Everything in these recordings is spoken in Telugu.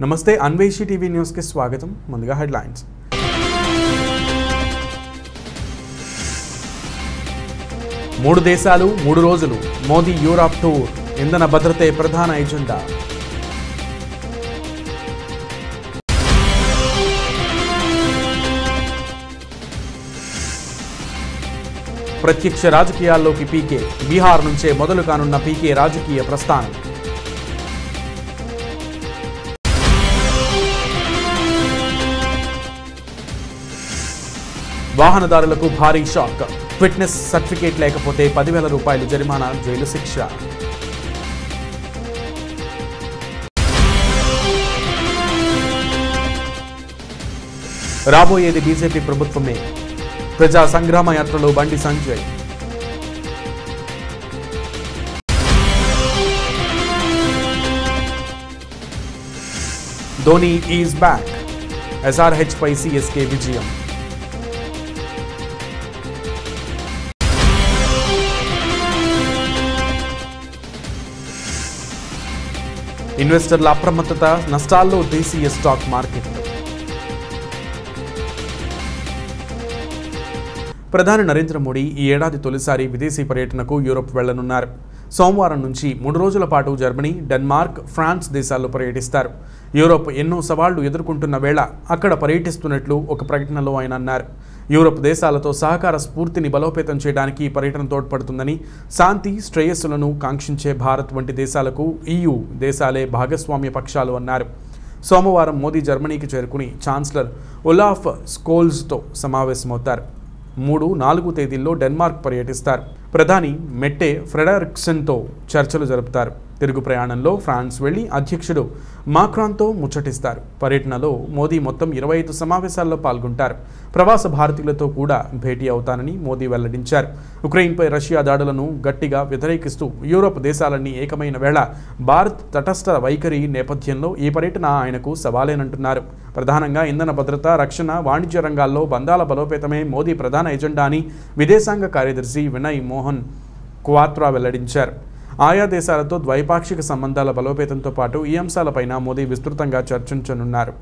నమస్తే అన్వేషి టీవీ న్యూస్ కి స్వాగతం. ముందుగా హెడ్లైన్స్. మూడు దేశాలు 3 రోజులు మోదీ యూరప్ టూర్. ఇంధన భద్రతే ప్రధాన ఎజెండా. ప్రత్యక్ష రాజకీయాల్లోకి పీకే. బీహార్ నుంచే మొదలు కానున్న పీకే రాజకీయ ప్రస్థానం. వాహనదారులకు భారీ షాక్. ఫిట్నెస్ సర్టిఫికేట్ లేకపోతే 10,000 రూపాయలు జరిమానా, జైలు శిక్ష. రాబోయేది బీజేపీ ప్రభుత్వమే. ప్రజా సంగ్రామ యాత్రలో Bandi Sanjay. Dhoni is back. SRH పై సిఎస్కే విజయం. ఇన్వెస్టర్ల అప్రమత్తత, నష్టాల్లో దేశీయ స్టాక్ మార్కెట్. ప్రధాని నరేంద్ర మోడీ ఈ ఏడాది తొలిసారి విదేశీ పర్యటనకు యూరోప్ వెళ్లనున్నారు. సోమవారం నుంచి 3 రోజుల పాటు జర్మనీ, డెన్మార్క్, ఫ్రాన్స్ దేశాల్లో పర్యటిస్తారు. యూరోప్ ఎన్నో సవాళ్లు ఎదుర్కొంటున్న వేళ అక్కడ పర్యటిస్తున్నట్లు ఒక ప్రకటనలో ఆయన అన్నారు. యూరోప్ దేశాలతో సహకార స్ఫూర్తిని బలోపేతం చేయడానికి ఈ పర్యటన తోడ్పడుతుందని, శాంతి శ్రేయస్సులను కాంక్షించే భారత్ వంటి దేశాలకు EU దేశాలే భాగస్వామ్య పక్షాలు అన్నారు. సోమవారం మోదీ జర్మనీకి చేరుకుని ఛాన్సలర్ ఒలాఫ్ స్కోల్జ్తో సమావేశమవుతారు. 3, 4 తేదీల్లో డెన్మార్క్ పర్యటిస్తారు. ప్రధాని మెట్టే ఫ్రెడరిక్సన్తో చర్చలు జరుపుతారు. తిరుగు ప్రయాణంలో ఫ్రాన్స్ వెళ్లి అధ్యక్షుడు మాక్రాన్తో ముచ్చటిస్తారు. పర్యటనలో మోదీ మొత్తం 25 సమావేశాల్లో పాల్గొంటారు. ప్రవాస భారతీయులతో కూడా భేటీ అవుతానని మోదీ వెల్లడించారు. ఉక్రెయిన్పై రష్యా దాడులను గట్టిగా వ్యతిరేకిస్తూ యూరోప్ దేశాలన్నీ ఏకమైన వేళ భారత్ తటస్థ వైఖరి నేపథ్యంలో ఈ పర్యటన ఆయనకు సవాలేనంటున్నారు. ప్రధానంగా ఇంధన భద్రత, రక్షణ, వాణిజ్య రంగాల్లో బంధాల బలోపేతమే మోదీ ప్రధాన ఎజెండా అని విదేశాంగ కార్యదర్శి వినయ్ మోహన్ క్వాత్రా వెల్లడించారు. ఆయా దేశాలతో ద్వైపాక్షిక సంబంధాల బలోపేతంతో పాటు ఈ అంశాలపైన మోదీ విస్తృతంగా చర్చించనున్నారు.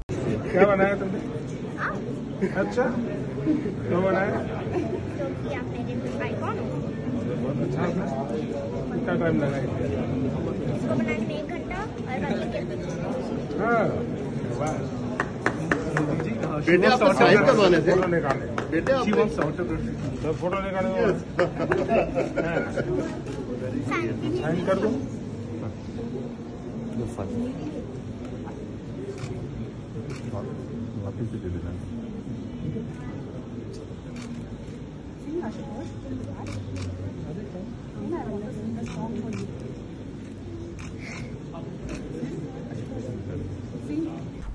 साइन कर दो। वापिस दे देना।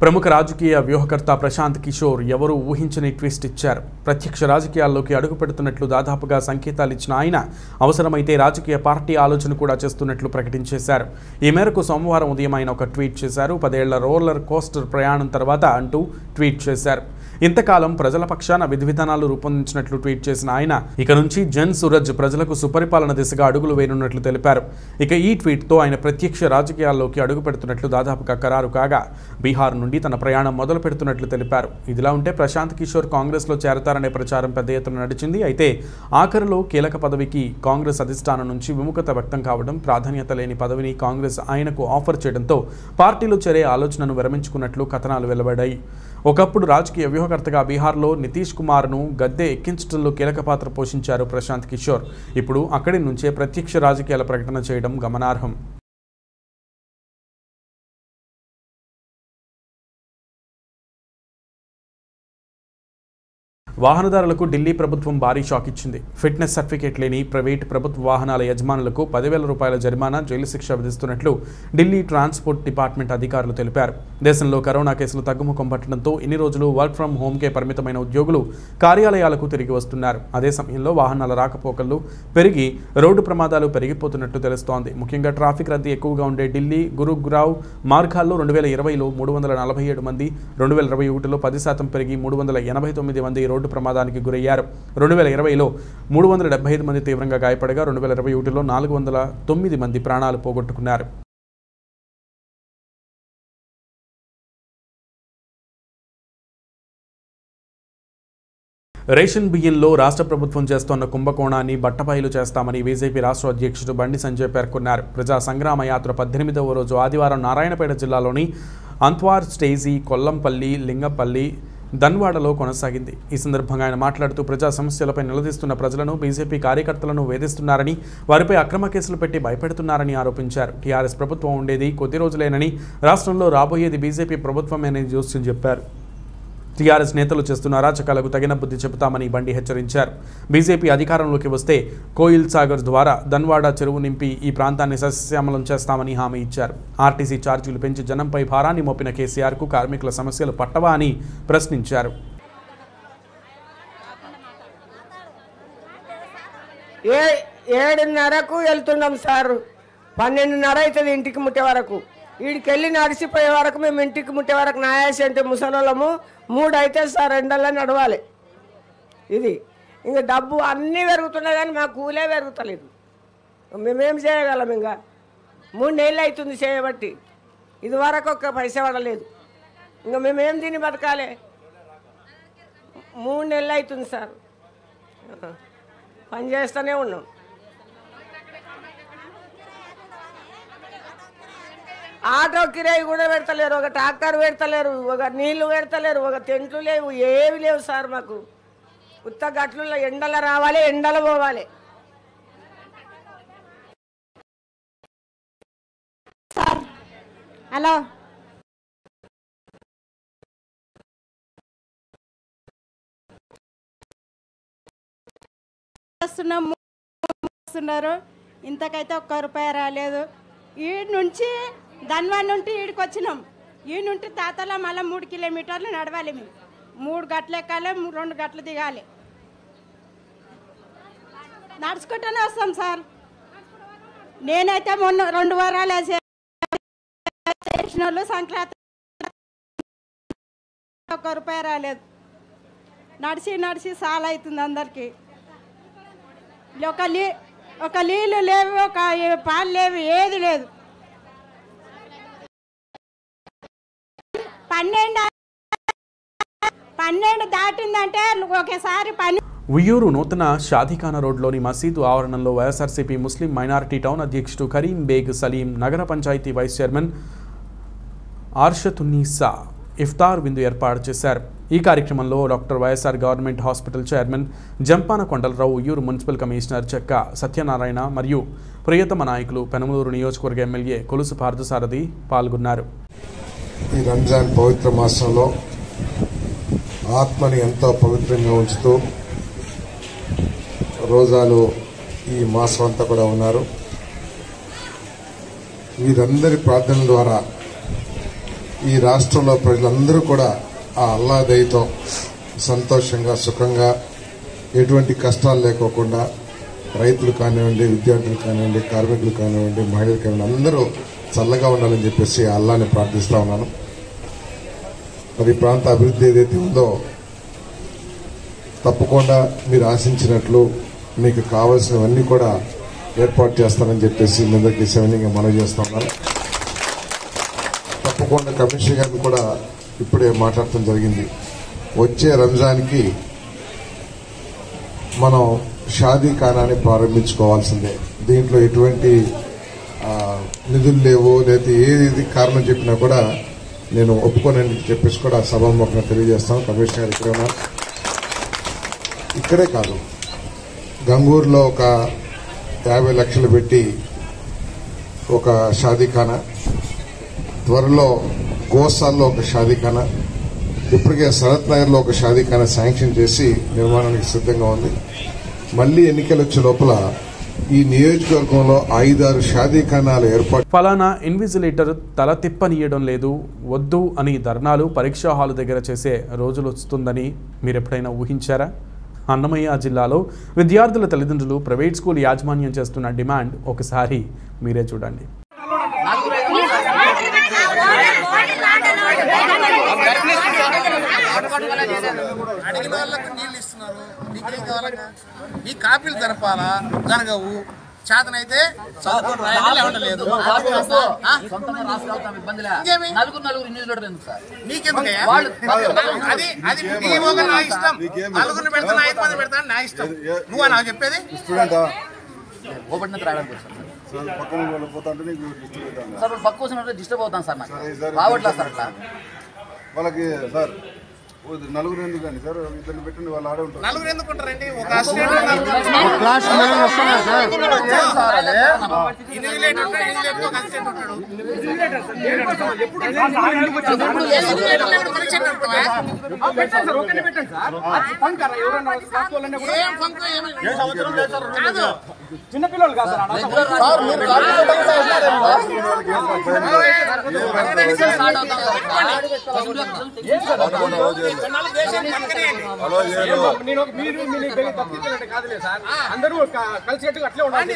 ప్రముఖ రాజకీయ వ్యూహకర్త ప్రశాంత్ కిషోర్ ఎవరూ ఊహించని ట్విస్ట్ ఇచ్చారు. ప్రత్యక్ష రాజకీయాల్లోకి అడుగు పెడుతున్నట్లు దాదాపుగా సంకేతాలు ఇచ్చిన ఆయన అవసరమైతే రాజకీయ పార్టీ ఆలోచన కూడా చేస్తున్నట్లు ప్రకటించేశారు. ఈ మేరకు సోమవారం ఉదయం ఆయన ఒక ట్వీట్ చేశారు. 10 ఏళ్ల రోలర్ కోస్టర్ ప్రయాణం తర్వాత అంటూ ట్వీట్ చేశారు. ఇంతకాలం ప్రజల పక్షాన విధి విధానాలు రూపొందించినట్లు ట్వీట్ చేసిన ఆయన ఇక నుంచి జన్ సూరజ్ ప్రజలకు సుపరిపాలన దిశగా అడుగులు వేయనున్నట్లు తెలిపారు. ఇక ఈ ట్వీట్తో ఆయన ప్రత్యక్ష రాజకీయాల్లోకి అడుగు పెడుతున్నట్లు దాదాపుగా ఖరారు కాగా బీహార్ నుండి తన ప్రయాణం మొదలు పెడుతున్నట్లు తెలిపారు. ఇదిలా ఉంటే ప్రశాంత్ కిషోర్ కాంగ్రెస్లో చేరతారనే ప్రచారం పెద్ద ఎత్తున నడిచింది. అయితే ఆఖరులో కీలక పదవికి కాంగ్రెస్ అధిష్టానం నుంచి విముఖత వ్యక్తం కావడం, ప్రాధాన్యత లేని పదవిని కాంగ్రెస్ ఆయనకు ఆఫర్ చేయడంతో పార్టీలో చేరే ఆలోచనను విరమించుకున్నట్లు కథనాలు వెలువడ్డాయి. ఒకప్పుడు రాజకీయ వ్యూహకర్తగా బీహార్లో నితీష్ కుమార్ను గద్దె ఎక్కించడంలో కీలక పాత్ర పోషించారు ప్రశాంత్ కిషోర్. ఇప్పుడు అక్కడి నుంచే ప్రత్యక్ష రాజకీయాల ప్రకటన చేయడం గమనార్హం. వాహనదారులకు ఢిల్లీ ప్రభుత్వం భారీ షాక్ ఇచ్చింది. ఫిట్నెస్ సర్టిఫికేట్ లేని ప్రైవేట్ ప్రభుత్వ వాహనాల యజమానులకు 10,000 రూపాయల జరిమానా, జైలు శిక్ష విధిస్తున్నట్లు ఢిల్లీ ట్రాన్స్పోర్ట్ డిపార్ట్మెంట్ అధికారులు తెలిపారు. దేశంలో కరోనా కేసులు తగ్గుముఖం పట్టడంతో ఇన్ని రోజులు వర్క్ ఫ్రం హోమ్కే పరిమితమైన ఉద్యోగులు కార్యాలయాలకు తిరిగి వస్తున్నారు. అదే సమయంలో వాహనాల రాకపోకలు పెరిగి రోడ్డు ప్రమాదాలు పెరిగిపోతున్నట్లు తెలుస్తోంది. ముఖ్యంగా ట్రాఫిక్ రద్దీ ఎక్కువగా ఉండే ఢిల్లీ, గురుగ్రావ్ మార్గాల్లో 2020లో 347 మంది, 2021లో 10% పెరిగి 389 మంది రోడ్డు ప్రమాదానికి గురయ్యారు. 2020లో 375 మంది తీవ్రంగా గాయపడగా 2021లో 409 మంది ప్రాణాలు పోగొట్టుకున్నారు. రేషన్ బియ్యంలో రాష్ట్ర ప్రభుత్వం చేస్తున్న కుంభకోణాన్ని బట్టబయలు చేస్తామని బీజేపీ రాష్ట్ర అధ్యక్షుడు బండి సంజయ్ పేర్కొన్నారు. ప్రజా సంగ్రామ యాత్ర 18వ రోజు ఆదివారం నారాయణపేట జిల్లాలోని అంత్వార్ స్టేజీ, కొల్లంపల్లి, లింగపల్లి, ధన్వాడలో కొనసాగింది. ఈ సందర్భంగా ఆయన మాట్లాడుతూ ప్రజా సమస్యలపై నిలదీస్తున్న ప్రజలను బీజేపీ కార్యకర్తలను వేధిస్తున్నారని, వారిపై అక్రమ కేసులు పెట్టి భయపెడుతున్నారని ఆరోపించారు. టీఆర్ఎస్ ప్రభుత్వం ఉండేది కొద్ది రోజులేనని, రాష్ట్రంలో రాబోయేది బీజేపీ ప్రభుత్వమేనని జోస్యం చెప్పారు. టీఆర్ఎస్ నేతలు చేస్తున్న అరాచకాలకు తగిన బుద్ధి చెబుతామని బండి హెచ్చరించారు. బీజేపీ అధికారంలోకి వస్తే కోయిల్ సాగర్ ద్వారా ధన్వాడ చెరువు నింపి ఈ ప్రాంతాన్ని సస్యశ్యామలం చేస్తామని హామీ ఇచ్చారు. ఆర్టీసీ ఛార్జీలు పెంచి జనంపై భారాన్ని మోపిన కేసీఆర్కు కార్మికుల సమస్యలు పట్టవా అని ప్రశ్నించారు. 7:30కు వెళ్తున్నాం సార్, 12:30 అవుతుంది ఇంటికి ముట్టే వరకు. వీడికెళ్ళి నడిచిపోయే వరకు మేము ఇంటికి ముట్టే వరకు నాయాసి అంటే ముసలోళ్ళము 3 అయితే సార్, ఎండల్లో నడవాలి. ఇది ఇంకా డబ్బు అన్నీ పెరుగుతున్నాయి కానీ మా కూలే పెరుగుతలేదు. మేమేం చేయగలం? ఇంకా 3 నెలలు అవుతుంది చేయబట్టి, ఇది వరకు ఒక్క పైసా పడలేదు. ఇంకా మేమేం తిని బతకాలి? 3 నెలలు అవుతుంది సార్, పని చేస్తూనే ఉన్నాం. ఆటో కిరాయి కూడా పెడతలేరు, ఒక ట్రాక్టర్ పెడతలేరు, ఒక నీళ్లు పెడతలేరు, ఒక టెంట్లు లేవు, ఏవి లేవు సార్. మాకు ఉత్త గట్లలో ఎండల రావాలి, ఎండల పోవాలి. హలో, వస్తున్నారు, ఇంతకైతే ₹1 రాలేదు. ఈ నుంచి ధన్వాడ నుండి ఈడికి వచ్చినాం. ఈ నుండి తాతల మళ్ళీ 3 కిలోమీటర్లు నడవాలి. మేము 3 గంటలు ఎక్కాలి, 2 గంటలు దిగాలి. నడుచుకుంటూనే వస్తాం సార్. నేనైతే మొన్న 2 వారాలు చేసిన వాళ్ళు సంక్రాంతి ₹1 రాలేదు. నడిచి నడిచి చాలా అవుతుంది అందరికి. ఒక నీళ్ళు లేవు, ఒక పాలు లేవు, ఏది లేదు. 12 దాటిందంటే ఒకేసారి పని. ఉయ్యూరు నూతన షాదీఖానా రోడ్లోని మసీదు ఆవరణంలో వైఎస్ఆర్సీపీ ముస్లిం మైనారిటీ టౌన్ అధ్యక్షుడు కరీం బేగ్ సలీం, నగర పంచాయతీ వైస్ చైర్మన్ ఆర్షతున్నీసా ఇఫ్తార్ విందు ఏర్పాటు చేశారు. ఈ కార్యక్రమంలో doctor YSR government hospital chairman Jampana Kondalarao, Uyyuru municipal commissioner చెక్క సత్యనారాయణ మరియు ప్రియతమ నాయకులు, పెనమలూరు నియోజకవర్గ ఎమ్మెల్యే కొలుసు పార్థసారథి పాల్గొన్నారు. ఈ రంజాన్ పవిత్ర మాసంలో ఆత్మని ఎంతో పవిత్రంగా ఉంచుతూ రోజాలు ఈ మాసం అంతా కూడా ఉన్నారు. వీరందరి ప్రార్థనల ద్వారా ఈ రాష్ట్రంలో ప్రజలందరూ కూడా ఆ అల్లా దయతో సంతోషంగా, సుఖంగా, ఎటువంటి కష్టాలు లేకోకుండా రైతులు కానివ్వండి, విద్యార్థులు కానివ్వండి, కార్మికులు కానివ్వండి, మహిళలు కానివ్వండి, అందరూ చల్లగా ఉండాలని చెప్పేసి అల్లాని ప్రార్థిస్తా ఉన్నాను. మరి ప్రాంత అభివృద్ధి ఏదైతే ఉందో తప్పకుండా మీరు ఆశించినట్లు మీకు కావాల్సినవన్నీ కూడా ఏర్పాటు చేస్తానని చెప్పేసి మీ అందరికీ సవినయంగా మనవి చేస్తా ఉన్నాను. తప్పకుండా కమిషనర్ గారిని కూడా ఇప్పుడే మాట్లాడటం జరిగింది. వచ్చే రంజాన్కి మనం షాదీఖానాని ప్రారంభించుకోవాల్సిందే. దీంట్లో ఎటువంటి నిధులు లేవు, లేదా ఏది కారణం చెప్పినా కూడా నేను ఒప్పుకోనని చెప్పేసి కూడా సభాముఖంగా తెలియజేస్తాను. కమిషనర్ గారు ఇక్కడే ఉన్నారు. ఇక్కడే కాదు, గంగూరులో ఒక 50 లక్షలు పెట్టి ఒక షాదీఖానా, త్వరలో గోసాల్లో ఒక షాదీఖానా, ఇప్పటికే సనత్ నగర్లో ఒక షాదీఖానా శాంక్షన్ చేసి నిర్మాణానికి సిద్ధంగా ఉంది. మళ్లీ ఎన్నికలు వచ్చే లోపల ఈ నియోజకవర్గంలో 5-6 షాదీఖానాలు ఏర్పాటు. ఫలానా ఇన్విజిలేటర్ తల తిప్పనీయడం లేదు, వద్దు అని ధర్నాలు పరీక్షా హాలు దగ్గర చేసే రోజులు వస్తుందని మీరెప్పుడైనా ఊహించారా? అన్నమయ్య జిల్లాలో విద్యార్థుల తల్లిదండ్రులు ప్రైవేట్ స్కూల్ యాజమాన్యం చేస్తున్న డిమాండ్ ఒకసారి మీరే చూడండి. అడిగిన వాళ్ళకు నీళ్ళు ఇస్తున్నారు, నీకేం కావాలన్నా నీ కాపీలు జరపాలా, జరగవు. చేతనైతే చదువుకొని రాయండి, లేవంటే లేదు. నీకెందుకయ్యా? అది నా ఇష్టం. నలుగురిని పెడతాను, 5 మంది పెడతాను, నా ఇష్టం. నువ్వా నాకు చెప్పేది? డిస్టర్బ్ అవుతాను సార్, నాకు రావట్లేదు సార్ అట్లా. వాళ్ళకి సార్ నలుగురు ఎందుకండి సార్, ఇద్దరు పెట్టండి, వాళ్ళు ఆడే ఉంటారు. నలుగురు ఎందుకు ఉంటారండి? ఒక అసిస్టెంట్ చిన్నపిల్లలు కాదు సార్, అందరూ కలిసికట్టుగా అట్లే ఉండాలి.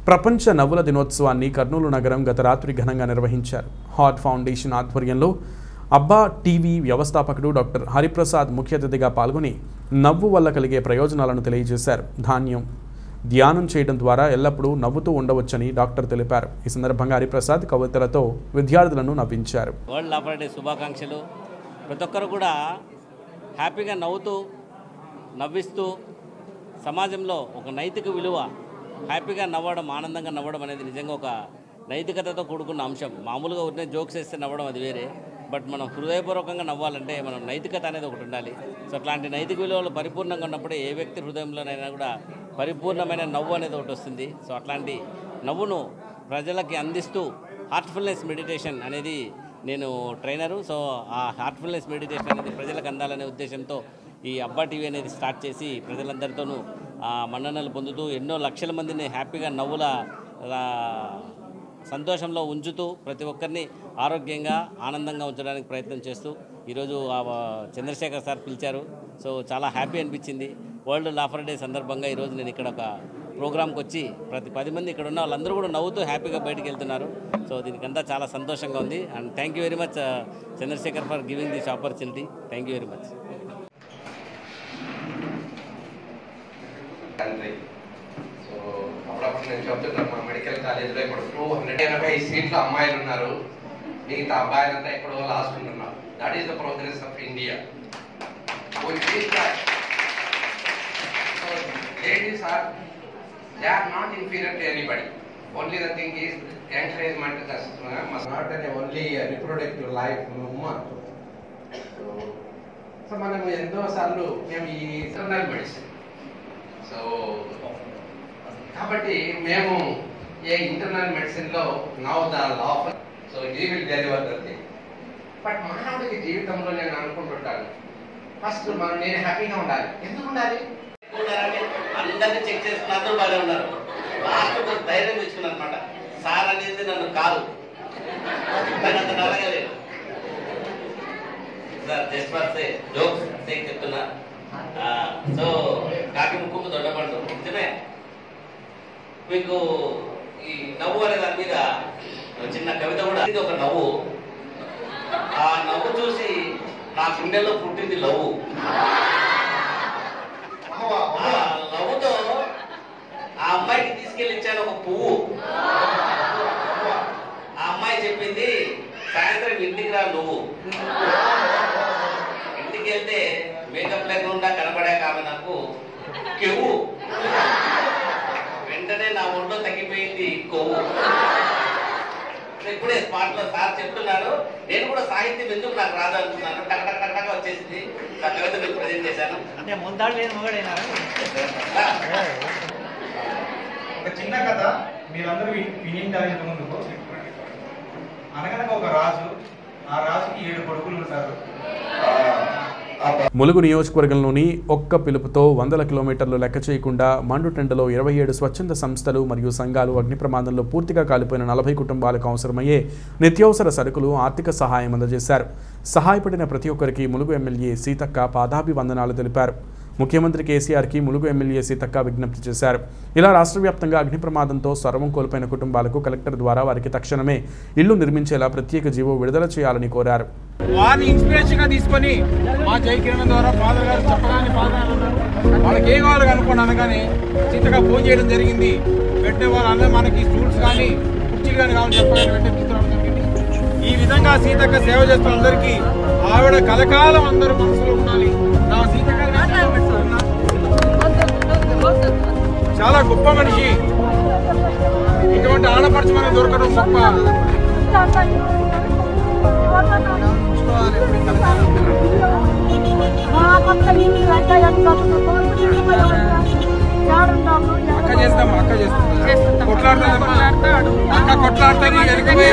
ప్రపంచ నవ్వుల దినోత్సవాన్ని కర్నూలు నగరం గత రాత్రి ఘనంగా నిర్వహించారు. హార్ట్ ఫౌండేషన్ ఆధ్వర్యంలో అబ్బా టీవీ వ్యవస్థాపకుడు డాక్టర్ హరిప్రసాద్ ముఖ్య అతిథిగా పాల్గొని నవ్వు వల్ల కలిగే ప్రయోజనాలను తెలియజేశారు. ధ్యానం చేయడం ద్వారా ఎల్లప్పుడూ నవ్వుతూ ఉండవచ్చని డాక్టర్ తెలిపారు. ఈ సందర్భంగా హరిప్రసాద్ కవితలతో విద్యార్థులను నవ్వించారు. వరల్డ్ లాఫర్ డే శుభాకాంక్షలు. ప్రతి ఒక్కరు కూడా హ్యాపీగా నవ్వుతూ నవ్విస్తూ సమాజంలో ఒక నైతిక విలువ, హ్యాపీగా నవ్వడం, ఆనందంగా నవ్వడం అనేది నిజంగా ఒక నైతికతతో కూడుకున్న అంశం. మామూలుగా ఉన్న జోక్స్ వేస్తే నవ్వడం అది వేరే, బట్ మనం హృదయపూర్వకంగా నవ్వాలంటే మనం నైతికత అనేది ఒకటి ఉండాలి. సో అట్లాంటి నైతిక విలువలు పరిపూర్ణంగా ఉన్నప్పుడే ఏ వ్యక్తి హృదయంలోనైనా కూడా పరిపూర్ణమైన నవ్వు అనేది ఒకటి వస్తుంది. సో అట్లాంటి నవ్వును ప్రజలకి అందిస్తూ హార్ట్ఫుల్నెస్ మెడిటేషన్ అనేది నేను ట్రైనరు. సో ఆ హార్ట్ఫుల్నెస్ మెడిటేషన్ అనేది ప్రజలకు అందాలనే ఉద్దేశంతో ఈ అబ్బా టీవీ అనేది స్టార్ట్ చేసి ప్రజలందరితోనూ మన్ననలు పొందుతూ ఎన్నో లక్షల మందిని హ్యాపీగా నవ్వుల సంతోషంలో ఉంచుతూ ప్రతి ఒక్కరిని ఆరోగ్యంగా ఆనందంగా ఉంచడానికి ప్రయత్నం చేస్తూ ఈరోజు చంద్రశేఖర్ సార్ పిలిచారు. సో చాలా హ్యాపీ అనిపించింది. వరల్డ్ లాఫర్ డే సందర్భంగా ఈరోజు నేను ఇక్కడ ఒక ప్రోగ్రామ్కి వచ్చి ప్రతి 10 మంది ఇక్కడ ఉన్న వాళ్ళందరూ కూడా నవ్వుతూ హ్యాపీగా బయటికి వెళ్తున్నారు. సో దీనికంతా చాలా సంతోషంగా ఉంది. And thank you very much Chandrashekar for giving this opportunity. Thank you very much. So అప్పుడప్పుడు నేను చెప్తున్నాను, మా మెడికల్ కాలేజీలో ఇప్పుడు 280 సీట్లు అమ్మాయిలు ఉన్నారు, మిగతా అబ్బాయిలంతా ఎక్కడో లాస్ట్ ఉంటున్నారు. That is the progress of India. Ladies they are not inferior to anybody. Only the thing is encouragement must not only a reproductive life. So మనం ఎంతో సార్లు మేము ఈ ఇంటర్నల్ మెడిసిన్, సో కాబట్టి మేము ఏ ఇంటర్నల్ మెడిసిన్లో now the laughter, so he will deliver the thing. But మానవుడికి జీవితంలో నేను అనుకుంటుంటాను, ఫస్ట్ నేను హ్యాపీగా ఉండాలి. ఎందుకు ఉండాలి? అందరినీ చెక్ చేసుకున్న అందరూ బాగా ఉన్నారు. లాస్ట్ ధైర్యం తెచ్చుకున్నాను అనమాట. సార్ అనేది నన్ను కాదు, అంత నలగలేదు sir. Just for say jokes చెప్తున్నా. సో కాకి ముక్కు దొడ్డపడదు నిజమే. మీకు ఈ నవ్వు అనే దాని మీద చిన్న కవిత కూడా, ఇది ఒక నవ్వు. ఆ నవ్వు చూసి నా గుండెల్లో పుట్టింది లవ్వు. నవ్వుతో ఆ అమ్మాయికి తీసుకెళ్ళి ఇచ్చాను ఒక పువ్వు. ఆ అమ్మాయి చెప్పింది, సాయంత్రం ఇంటికి రా నువ్వు. ఇంటికి వెళ్తే మేకప్ లేకుండా కనబడాక ఆమె నాకు కెవ్వు. వెంటనే నా ఒంట్లో తగ్గిపోయింది కొవ్వు. ఇప్పుడే స్పాట్ లో సార్ చెప్తున్నాను, నేను కూడా సాహిత్యం ఎందుకు నాకు రాదు అనుకున్నాను. టక్ వచ్చేసింది. నా కవిత మీకు ప్రజెంట్ చేశాను. అంటే ముందాడు లేదు మొగడైనా. ఒక చిన్న కథ మీరందరూ వినింటారు ఇంత ముందుకు. అనగనగా ఒక రాజు, ఆ రాజుకి 7 కొడుకులు ఉంటారు. ములుగు నియోజకవర్గంలోని ఒక్క పిలుపుతో 100 కిలోమీటర్లు లెక్క చేయకుండా మండుటెండలో 27 స్వచ్ఛంద సంస్థలు మరియు సంఘాలు అగ్ని ప్రమాదంలో పూర్తిగా కాలిపోయిన 40 కుటుంబాలకు అవసరమయ్యే నిత్యావసర సరుకులు ఆర్థిక సహాయం అందజేశారు. సహాయపడిన ప్రతి ఒక్కరికి ములుగు ఎమ్మెల్యే సీతక్క పాదాభివందనాలు తెలిపారు. ముఖ్యమంత్రి కేసీఆర్కి ములుగు ఎమ్మెల్యే సీతక్క విజ్ఞప్తి చేశారు. ఇలా రాష్ట్ర వ్యాప్తంగా అగ్ని ప్రమాదంతో సర్వం కోల్పోయిన కుటుంబాలకు కలెక్టర్ ద్వారా వారికి తక్షణమే ఇల్లు నిర్మించేలా ప్రత్యేక జీవో విడుదల చేయాలని కోరారు. వారిని ఇన్స్పిరేషన్గా తీసుకొని మా జై కిరణ్ ద్వారా ఫాదర్ గారు చెప్పగానే వాళ్ళకి ఏం కావాలి అనుకోండి అనగానే సీతగా ఫోన్ చేయడం జరిగింది. వెంటనే వాళ్ళందరూ మనకి స్టూల్స్ కానీ కుర్చీలు కానీ కావాలని చెప్పగానే వెంటనే తీసుకురావడం జరిగింది. ఈ విధంగా సీతక్క సేవ చేస్తున్న అందరికీ ఆవిడ కలకాలం అందరూ మనసులో ఉండాలి. నా సీతక్క చాలా గొప్ప మనిషి. ఇటువంటి ఆడపడుచు మనకు దొరకడం గొప్ప. అక్క చేస్తాం కొట్లాడతాదమ్మా. అక్క కొట్లాడుతుంది వెనకపోయే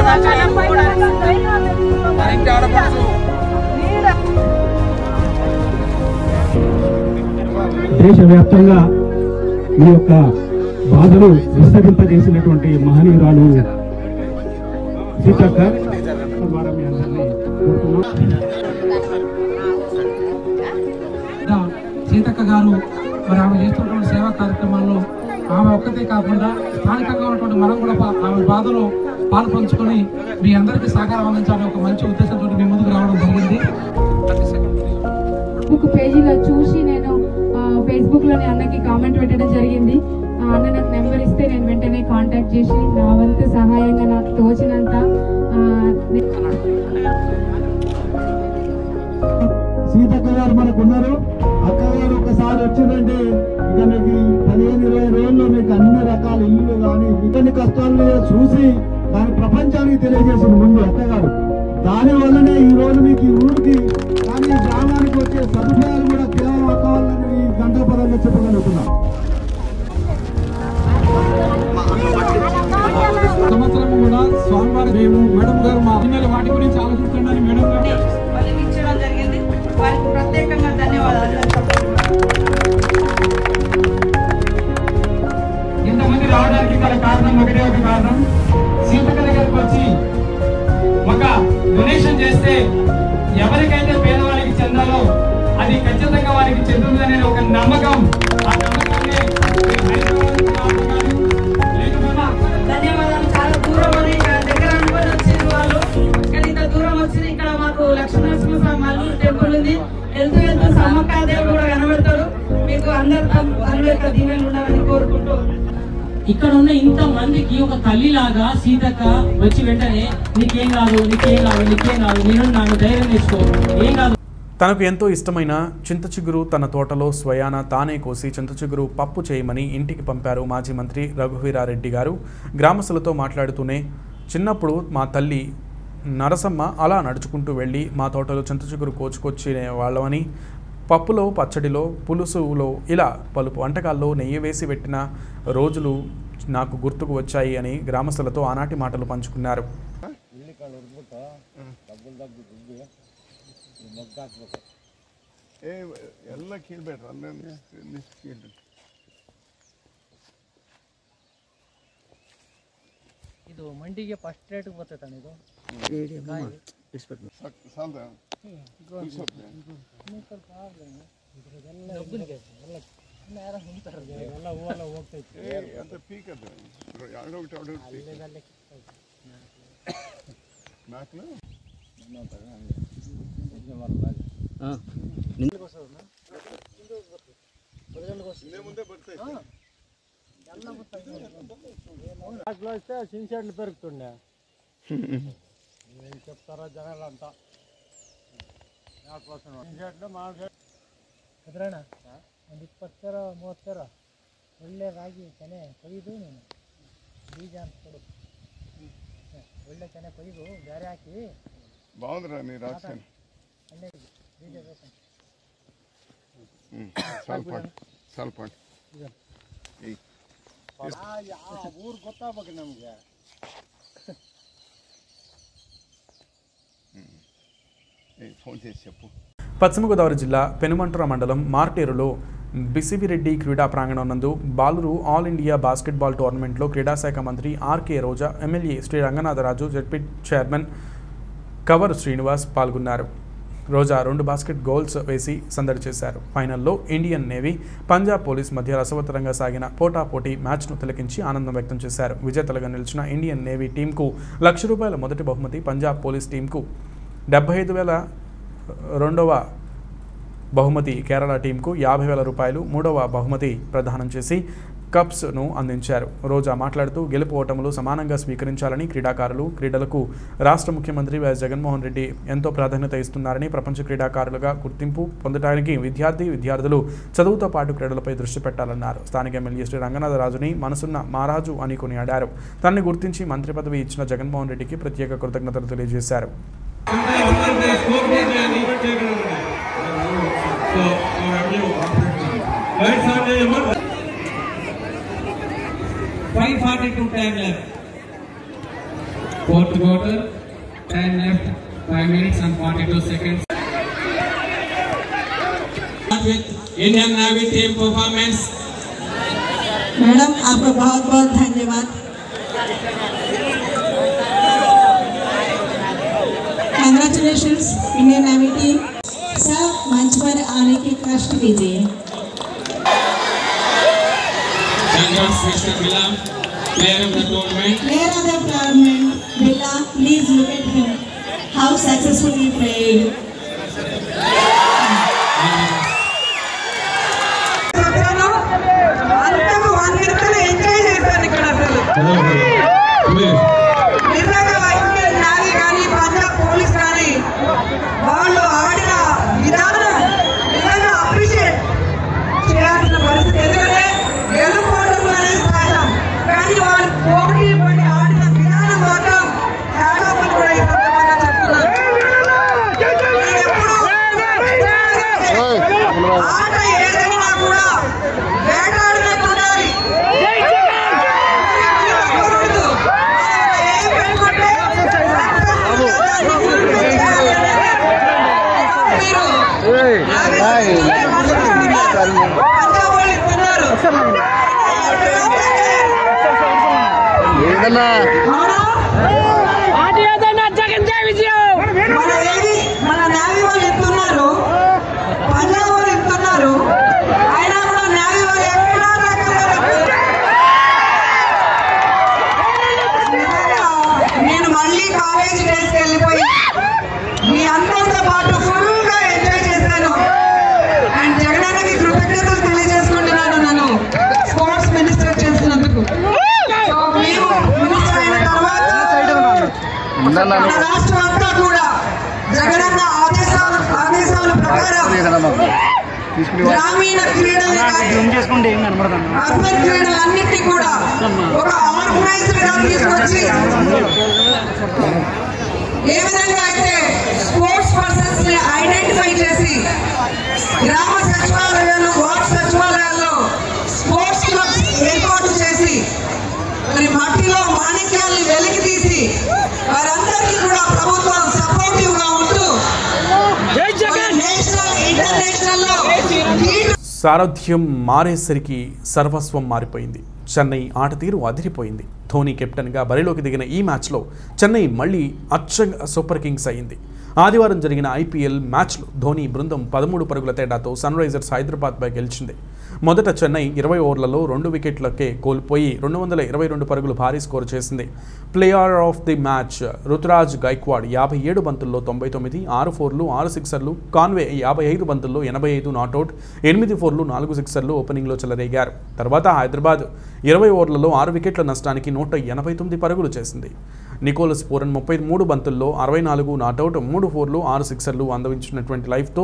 ఇంటి ఆడపడుచు. దేశవ్యాప్తంగా ఈ యొక్క బాధలు విస్తరింపజేసినటువంటి మహనీయురాలు సీతక్క ద్వారా మీ అందరినీ సీతక్క గారు మరి ఆమె చేస్తున్నటువంటి సేవా కార్యక్రమాల్లో ఆమె ఒక్కతే కాకుండా స్థానికంగా ఉన్నటువంటి మనం కూడా ఆమె బాధలో పాలు పంచుకొని మీ అందరికీ సహకారం అందించాలని ఒక మంచి ఉద్దేశంతో మీ ముందుకు రావడం జరిగింది. ఫేస్బుక్ పేజీలో చూసి నేను ఫేస్బుక్లోని అన్నకి కామెంట్ పెట్టడం జరిగింది. అన్న నాకు నెంబర్ ఇస్తే నేను వెంటనే కాంటాక్ట్ చేసి నా వంతు సహాయంగా నాకు తోచినంత సీతక్క గారు మనకు ఉన్నారు. అక్క గారు ఒకసారి వచ్చిందంటే ఇక మీకు 15-20 రోజుల్లో మీకు అన్ని రకాల ఇల్లు కానీ ఇతని కష్టాలు చూసి దాని ప్రపంచానికి తెలియజేసింది ముందు అక్క గారు. దాని వల్లనే ఈ రోజు మీకు ఈ ఊరికి కానీ గ్రామానికి వచ్చే సదుపాయాలు కూడా కేవలం అక్క వల్లనే ఈ గంటపరంగా చెప్పగలుగుతున్నాం. సంవత్సరం కూడా స్వామివారి మేడం గారు మా పిల్లలు వాటి గురించి ఆలోచించండి మేడం గారు ఇచ్చడం జరిగింది. వారికి ప్రత్యేకంగా ధన్యవాదాలు. ఇంతమంది రావడానికి గల కారణం ఒకటే ఒక కారణం, సీతక్క దగ్గరకు వచ్చి ఒక డొనేషన్ చేస్తే ఎవరికైతే పేదవాళ్ళకి చెందాలో అది ఖచ్చితంగా వారికి చెందుతుందనే ఒక నమ్మకం. ఆ నమ్మకాన్ని ధన్యవాదాలు. చాలా దూరం అని దగ్గర అనుకుని వచ్చింది వాళ్ళు, కానీ ఇంత దూరం వచ్చింది. ఇక్కడ మాకు లక్ష్మీనరసింహస్వామి టెంపుల్ ఉంది. వెళ్తూ వెళ్తూ సమ్మకాదేవుడు కూడా కనబడతాడు. మీకు అందరికీ దీవెనలు ఉండాలని కోరుకుంటూ ఇక్కడ ఉన్న ఇంత మందికి ఒక తల్లిలాగా సీతక్క వచ్చి వెంటనే నీకేం కాదు నేను ధైర్యం తెచ్చుకో ఏం కాదు. తనకు ఎంతో ఇష్టమైన చింతచిగురు తన తోటలో స్వయాన తానే కోసి చింతచిగురు పప్పు చేయమని ఇంటికి పంపారు మాజీ మంత్రి రఘువీరారెడ్డి గారు. గ్రామస్తులతో మాట్లాడుతూనే చిన్నప్పుడు మా తల్లి నరసమ్మ అలా నడుచుకుంటూ వెళ్ళి మా తోటలో చింతచిగురు కోచుకొచ్చిన వాళ్ళమని, పప్పులో పచ్చడిలో పులుసులో ఇలా పలు వంటకాల్లో నెయ్యి వేసి పెట్టిన రోజులు నాకు గుర్తుకు వచ్చాయి అని గ్రామస్తులతో ఆనాటి మాటలు పంచుకున్నారు. ಇದು ಮಂಡಿಗೆ ಫಸ್ಟ್ ರೇಟ್ ಬರ್ತೈತೆ ಇದು వస్తే సిన్షర్ట్లు పెరుగుతుండే చెప్తారా జనాలంతా ಕುದ್ರಣ ಒಂದು 20-30 ಒಳ್ಳೆ ರಾಗಿ ತೆನೆ ಕೊಯ್ದು ನೀನು ಬೀಜ ಅಂತ ಕೊಡು. ಒಳ್ಳೆ ತೆನೆ ಕೊಯ್ದು ಬೇರೆ ಹಾಕಿ బాగుందిరా నీ రాజకీయం ಅಲ್ಲೇ ಬೀಜ ಬೇಕು. ಸ್ವಲ್ಪ ಊರು ಗೊತ್ತಾಗಬೇಕು ನಮಗೆ. ఫోన్ చేసి చెప్పు. పశ్చిమ గోదావరి జిల్లా పెనుమంట్ర మండలం మార్టేరులో బిసివిరెడ్డి క్రీడా ప్రాంగణం నందు బాలురు ఆల్ ఇండియా బాస్కెట్బాల్ టోర్నమెంట్లో క్రీడాశాఖ మంత్రి R K Roja, MLA Shri Ranganatharaju, ZP chairman కవర్ శ్రీనివాస్ పాల్గొన్నారు. రోజా 2 బాస్కెట్ గోల్స్ వేసి సందడి చేశారు. ఫైనల్లో ఇండియన్ నేవీ, పంజాబ్ పోలీస్ మధ్య రసవత్తరంగా సాగిన పోటాపోటీ మ్యాచ్ను తిలకించి ఆనందం వ్యక్తం చేశారు. విజేతలుగా నిలిచిన ఇండియన్ నేవీ టీంకు ₹1,00,000 మొదటి బహుమతి, పంజాబ్ పోలీస్ టీంకు 75,000 రెండవ బహుమతి, కేరళ టీంకు ₹50,000 మూడవ బహుమతి ప్రదానం చేసి కప్స్ను అందించారు. రోజా మాట్లాడుతూ గెలుపు ఓటములు సమానంగా స్వీకరించాలని, క్రీడలకు రాష్ట్ర ముఖ్యమంత్రి వైఎస్ జగన్మోహన్ రెడ్డి ఎంతో ప్రాధాన్యత ఇస్తున్నారని, ప్రపంచ క్రీడాకారులుగా గుర్తింపు పొందడానికి విద్యార్థులు చదువుతో పాటు క్రీడలపై దృష్టి పెట్టాలన్నారు. స్థానిక ఎమ్మెల్యే శ్రీ రంగనాథరాజుని మనసున్న మారాజు అని కొనియాడారు. తనని గుర్తించి మంత్రి పదవి ఇచ్చిన జగన్మోహన్ రెడ్డికి ప్రత్యేక కృతజ్ఞతలు తెలియజేశారు. Time left. Fourth quarter, time left 5 minutes and 42 seconds. With Indian Navy team performance. Madam आपको बहुत बहुत धन्यवाद. Congratulations Indian Navy team. Sir मंच पर आने के कष्ट कीजिए. Congrats Mr. Bila, player of the tournament. Player of the tournament, Bila, please look at him. How successfully he played. రాష్ట్రమంతా కూడా జగనన్న ఆదేశాల ప్రకారం గ్రామీణ క్రీడలు అర్బన్ క్రీడలన్నింటినీ కూడా ఒక ఆర్గనైజ్డ్ గా తీసుకొచ్చి ఏ విధంగా అయితే స్పోర్ట్స్ పర్సన్స్ ని ఐడెంటిఫై చేసి గ్రామ సచివాలయాలు, వార్డు సచివాలయాల్లో స్పోర్ట్స్ క్లబ్స్ ఏర్పాటు చేసి మరి మట్టిలో మాణిక్యాల్ని వెలికి తీసి వారందరికీ కూడా ప్రభుత్వం సపోర్టివ్ గా ఉంటూ నేషనల్ ఇంటర్నేషనల్ లో సారథ్యం మారేసరికి సర్వస్వం మారిపోయింది. చెన్నై ఆట తీరు అదిరిపోయింది. ధోని కెప్టెన్గా బరిలోకి దిగిన ఈ మ్యాచ్లో చెన్నై మళ్లీ అచ్చంగా సూపర్ కింగ్స్ అయింది. ఆదివారం జరిగిన ఐపీఎల్ మ్యాచ్లో ధోని బృందం 13 పరుగుల తేడాతో సన్ రైజర్స్ హైదరాబాద్పై గెలిచింది. మొదట చెన్నై 20 ఓవర్లలో 2 వికెట్లకే కోల్పోయి 222 పరుగులు భారీ స్కోరు చేసింది. Player of the match Ruturaj Gaikwad 57 బంతుల్లో 99, 6 ఫోర్లు 6 సిక్సర్లు, కాన్వే 55 బంతుల్లో 85 నాట్అవుట్, 8 ఫోర్లు 4 సిక్సర్లు ఓపెనింగ్లో చెలరేగారు. తర్వాత హైదరాబాద్ 20 ఓవర్లలో 6 వికెట్ల నష్టానికి 189 పరుగులు చేసింది. నికోలస్ పూరన్ 33 బంతుల్లో 64 నాట్అవుట్, 3 ఫోర్లు 6 సిక్సర్లు అందించినటువంటి లైఫ్తో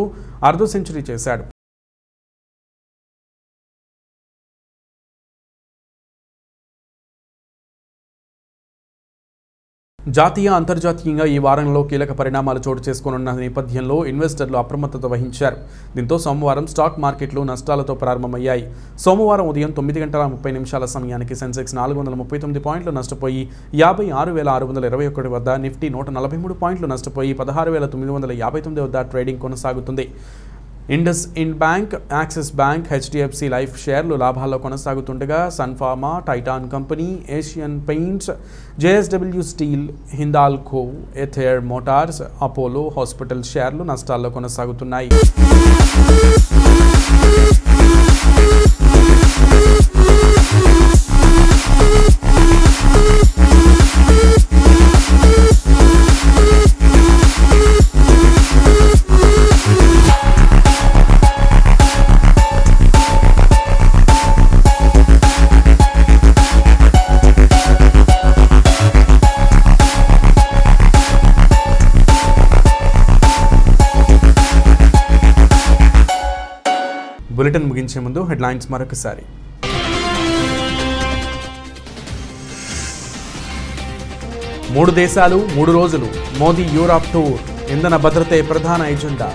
అర్ధ సెంచరీ చేశాడు. జాతీయ అంతర్జాతీయంగా ఈ వారంలో కీలక పరిణామాలు చోటు చేసుకోనున్న నేపథ్యంలో ఇన్వెస్టర్లు అప్రమత్తత వహించారు. దీంతో సోమవారం స్టాక్ మార్కెట్లు నష్టాలతో ప్రారంభమయ్యాయి. సోమవారం ఉదయం 9:30 సమయానికి సెన్సెక్స్ 439 పాయింట్లు నష్టపోయి 56,621 వద్ద, నిఫ్టీ 143 పాయింట్లు నష్టపోయి 16,959 వద్ద ట్రేడింగ్ కొనసాగుతుంది. IndusInd Bank, Axis Bank, HDFC Life షేర్లు లాభాల్లో కొనసాగుతుండగా Sun Pharma, Titan Company, Asian Paints, JSW Steel, Hindalco, Ather Motors, Apollo Hospital షేర్లు నష్టాల్లో కొనసాగుతున్నాయి. బులెటిన్ ముగించే ముందు హెడ్లైన్స్ మరొకసారి. మూడు దేశాలు 3 రోజులు మోదీ యూరప్ టూర్, ఇంధన భద్రతే ప్రధాన ఎజెండా.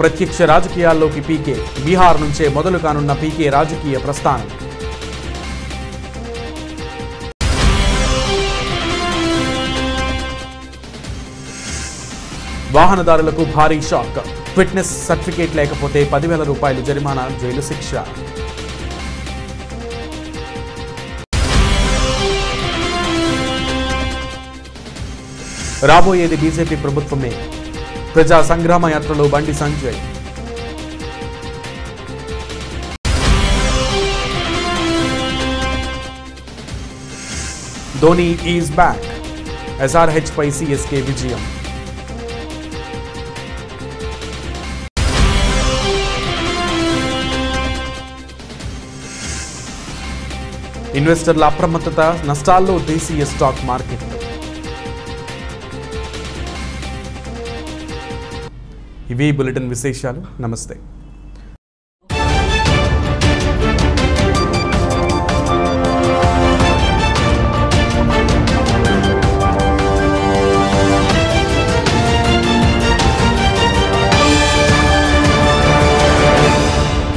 ప్రత్యక్ష రాజకీయాల్లోకి పీకే, బీహార్ నుంచే మొదలు కానున్న పీకే రాజకీయ ప్రస్థానం. వాహనదారులకు భారీ షాక్, ఫిట్నెస్ సర్టిఫికేట్ లేకపోతే 10,000 రూపాయలు జరిమానా, జైలు శిక్ష. రాబోయేది బీజేపీ ప్రభుత్వమే, ప్రజా సంగ్రామ యాత్రలో Bandi Sanjay. Dhoni is back, SRH పై సిఎస్కే విజయం. ఇన్వెస్టర్ల అప్రమత్తత, నష్టాల్లో దేశీయ స్టాక్ మార్కెట్లు. ఇవి బులెటిన్ విశేషాలు. నమస్తే.